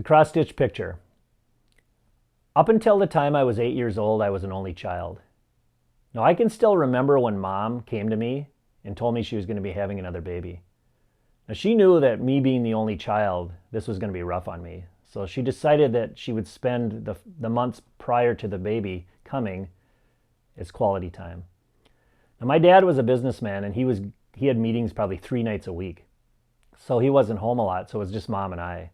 The cross-stitch picture. Up until the time I was 8 years old, I was an only child. Now, I can still remember when Mom came to me and told me she was going to be having another baby. Now, she knew that me being the only child, this was going to be rough on me. So she decided that she would spend the months prior to the baby coming as quality time. Now, my dad was a businessman, and he had meetings probably 3 nights a week. So he wasn't home a lot, so it was just Mom and I.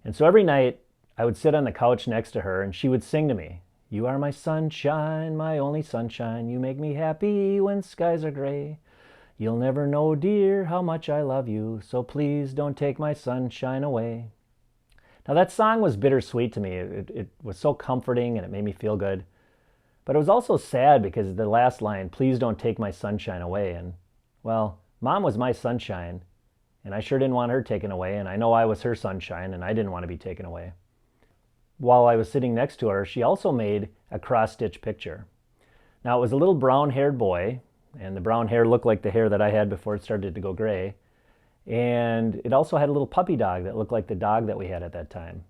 And so every night, I would sit on the couch next to her, and she would sing to me, "You are my sunshine, my only sunshine. You make me happy when skies are gray. You'll never know, dear, how much I love you, so please don't take my sunshine away." Now, that song was bittersweet to me. It was so comforting, and it made me feel good. But it was also sad because the last line, "Please don't take my sunshine away." And, well, Mom was my sunshine, and I sure didn't want her taken away, and I know I was her sunshine, and I didn't want to be taken away. While I was sitting next to her, she also made a cross-stitch picture. Now, it was a little brown-haired boy, and the brown hair looked like the hair that I had before it started to go gray. And it also had a little puppy dog that looked like the dog that we had at that time.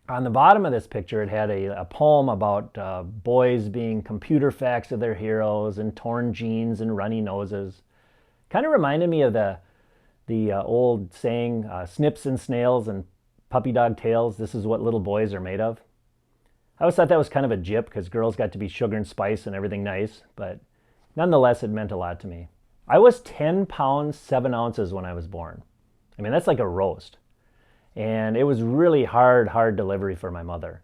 On the bottom of this picture, it had a poem about boys being computer facts of their heroes and torn jeans and runny noses. Kind of reminded me of the old saying, "Snips and snails and puppy dog tails, this is what little boys are made of." I always thought that was kind of a jip because girls got to be sugar and spice and everything nice, but nonetheless, it meant a lot to me. I was 10 pounds, 7 ounces when I was born. I mean, that's like a roast. And it was really hard delivery for my mother.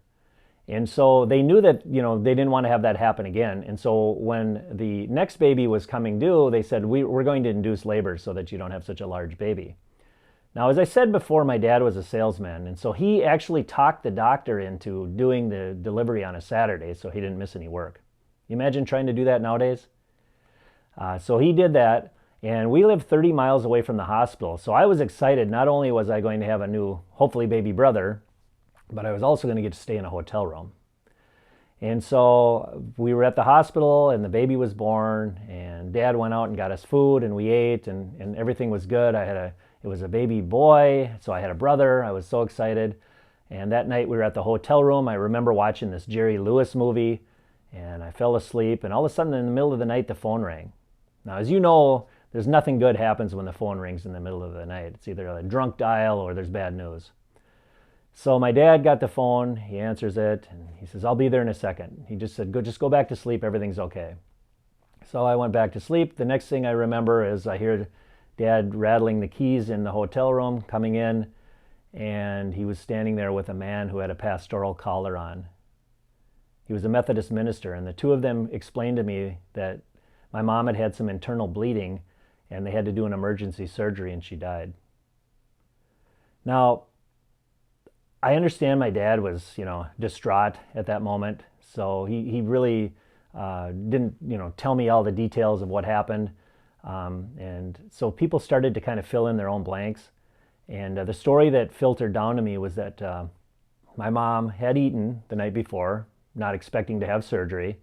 And so they knew that, they didn't want to have that happen again. And so when the next baby was coming due, they said, we're going to induce labor so that you don't have such a large baby. Now, as I said before, my dad was a salesman. And so he actually talked the doctor into doing the delivery on a Saturday so he didn't miss any work. You imagine trying to do that nowadays? So he did that, and we lived 30 miles away from the hospital. So I was excited. Not only was I going to have a new, hopefully, baby brother, but I was also going to get to stay in a hotel room. And so we were at the hospital, and the baby was born, and Dad went out and got us food, and we ate, and everything was good. It was a baby boy, so I had a brother. I was so excited. And that night we were at the hotel room. I remember watching this Jerry Lewis movie, and I fell asleep, and all of a sudden in the middle of the night, the phone rang. Now, as you know, there's nothing good happens when the phone rings in the middle of the night. It's either a drunk dial or there's bad news. So my dad got the phone, he answers it, and he says, "I'll be there in a second." He just said, just go back to sleep, everything's okay. So I went back to sleep. The next thing I remember is I hear Dad rattling the keys in the hotel room, coming in, and he was standing there with a man who had a pastoral collar on. He was a Methodist minister, and the two of them explained to me that my mom had some internal bleeding, and they had to do an emergency surgery, and she died. Now, I understand my dad was, distraught at that moment, so he really didn't, tell me all the details of what happened, and so people started to kind of fill in their own blanks, and the story that filtered down to me was that my mom had eaten the night before, not expecting to have surgery,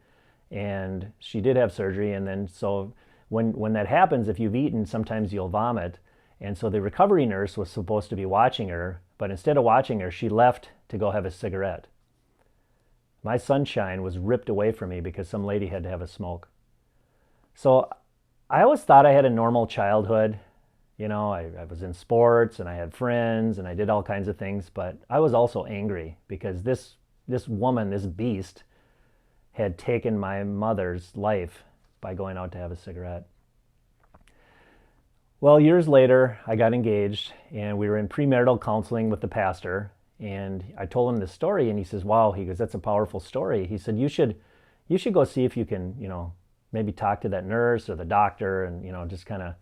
and she did have surgery, and then so when that happens, if you've eaten, sometimes you'll vomit, and so the recovery nurse was supposed to be watching her, but instead of watching her, she left to go have a cigarette. My sunshine was ripped away from me because some lady had to have a smoke. So I always thought I had a normal childhood. I was in sports, and I had friends, and I did all kinds of things, but I was also angry because this woman, this beast, had taken my mother's life by going out to have a cigarette. Well, years later, I got engaged, and we were in premarital counseling with the pastor, and I told him this story, and he says, "Wow," he goes, "that's a powerful story." He said, you should go see if you can, maybe talk to that nurse or the doctor and, just kind of,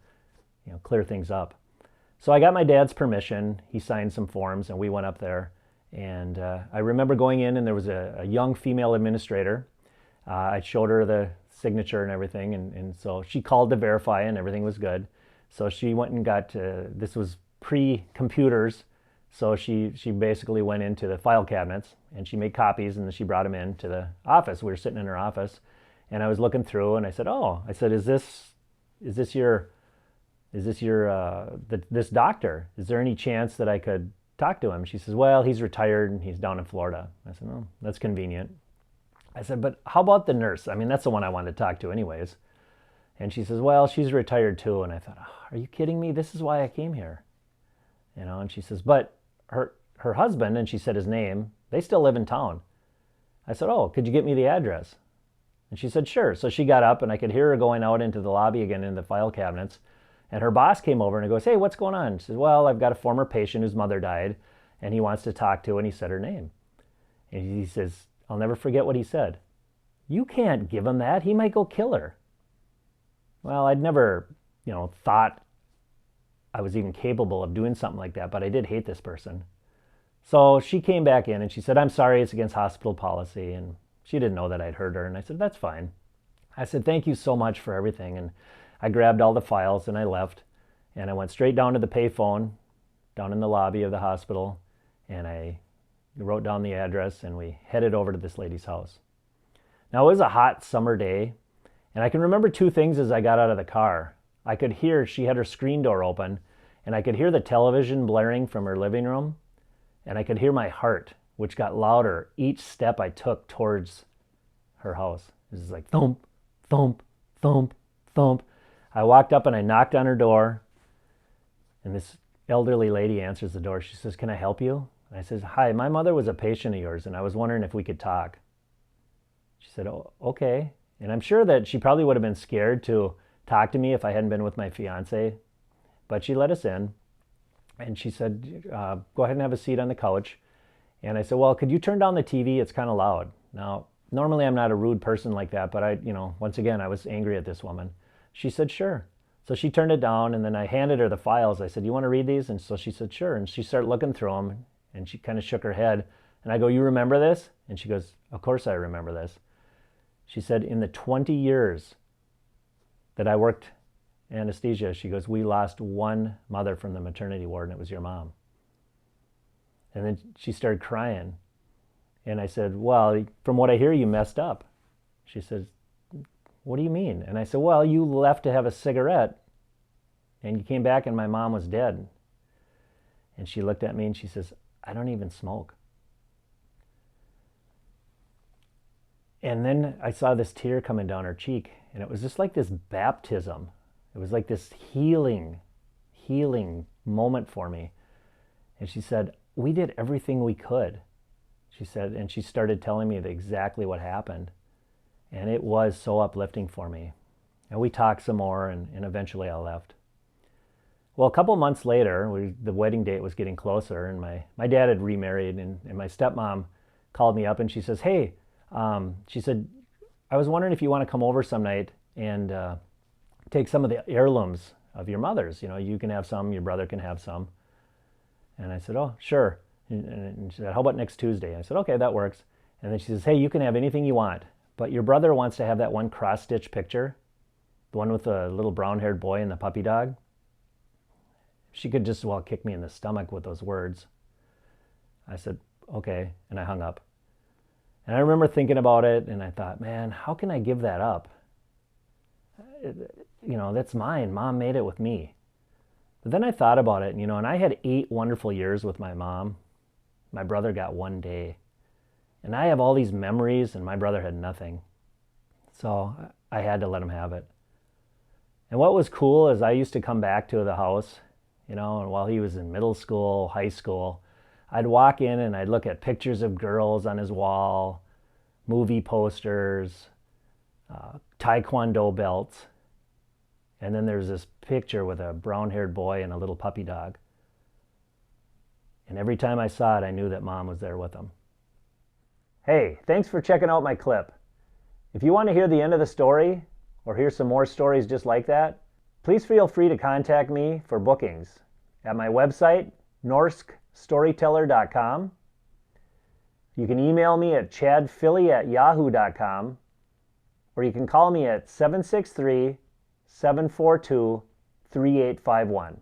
clear things up. So I got my dad's permission. He signed some forms, and we went up there, and I remember going in, and there was a young female administrator. I showed her the signature and everything, and so she called to verify, and everything was good. So she went and got, this was pre-computers, so she basically went into the file cabinets, and she made copies, and then she brought them into the office. We were sitting in her office, and I was looking through, and I said, "Is this your this doctor? Is there any chance that I could talk to him? She says, well, he's retired and he's down in Florida. I said, oh, that's convenient. I said, but how about the nurse? I mean, that's the one I wanted to talk to anyways. And she says, well, she's retired too. And I thought, oh, are you kidding me? This is why I came here. And she says, but her husband, and she said his name, they still live in town. I said, oh, could you get me the address? And she said, sure. So she got up and I could hear her going out into the lobby again in the file cabinets. And her boss came over and goes, hey, what's going on? She says, well, I've got a former patient whose mother died and he wants to talk to her, and he said her name. And he says, I'll never forget what he said. You can't give him that. He might go kill her. Well, I'd never, thought I was even capable of doing something like that, but I did hate this person. So she came back in and she said, I'm sorry, it's against hospital policy. And she didn't know that I'd heard her. And I said, that's fine. I said, thank you so much for everything. And I grabbed all the files and I left. And I went straight down to the payphone down in the lobby of the hospital. And I wrote down the address and we headed over to this lady's house. Now, it was a hot summer day. And I can remember two things as I got out of the car. I could hear she had her screen door open. And I could hear the television blaring from her living room. And I could hear my heart, which got louder each step I took towards her house. It was like thump, thump, thump, thump. I walked up and I knocked on her door. And this elderly lady answers the door. She says, can I help you? And I says, hi, my mother was a patient of yours and I was wondering if we could talk. She said, oh, okay. And I'm sure that she probably would have been scared to talk to me if I hadn't been with my fiance. But she let us in. And she said, go ahead and have a seat on the couch. And I said, well, could you turn down the TV? It's kind of loud. Now, normally I'm not a rude person like that, but once again, I was angry at this woman. She said, sure. So she turned it down and then I handed her the files. I said, you want to read these? And so she said, sure. And she started looking through them and she kind of shook her head. And I go, you remember this? And she goes, of course I remember this. She said, in the 20 years that I worked anesthesia, she goes, we lost one mother from the maternity ward and it was your mom. And then she started crying. And I said, well, from what I hear, you messed up. She says, what do you mean? And I said, well, you left to have a cigarette and you came back and my mom was dead. And she looked at me and she says, I don't even smoke. And then I saw this tear coming down her cheek and it was just like this baptism. It was like this healing moment for me. And she said, we did everything we could. She said, and she started telling me exactly what happened. And it was so uplifting for me. And we talked some more and eventually I left. Well, a couple months later, the wedding date was getting closer and my dad had remarried and my stepmom called me up and she says, hey, she said, I was wondering if you want to come over some night and take some of the heirlooms of your mother's. You can have some, your brother can have some. And I said, oh, sure. And she said, how about next Tuesday? I said, okay, that works. And then she says, hey, you can have anything you want, but your brother wants to have that one cross-stitch picture, the one with the little brown-haired boy and the puppy dog. She could just well kick me in the stomach with those words. I said, okay, and I hung up. And I remember thinking about it, and I thought, man, how can I give that up? That's mine. Mom made it with me. But then I thought about it, and I had 8 wonderful years with my mom. My brother got 1 day. And I have all these memories, and my brother had nothing. So I had to let him have it. And what was cool is I used to come back to the house, and while he was in middle school, high school, I'd walk in and I'd look at pictures of girls on his wall, movie posters, taekwondo belts. And then there's this picture with a brown-haired boy and a little puppy dog. And every time I saw it, I knew that Mom was there with him. Hey, thanks for checking out my clip. If you want to hear the end of the story or hear some more stories just like that, please feel free to contact me for bookings at my website, norskstoryteller.com. You can email me at chadfilley@yahoo.com, or you can call me at 763-742-3851.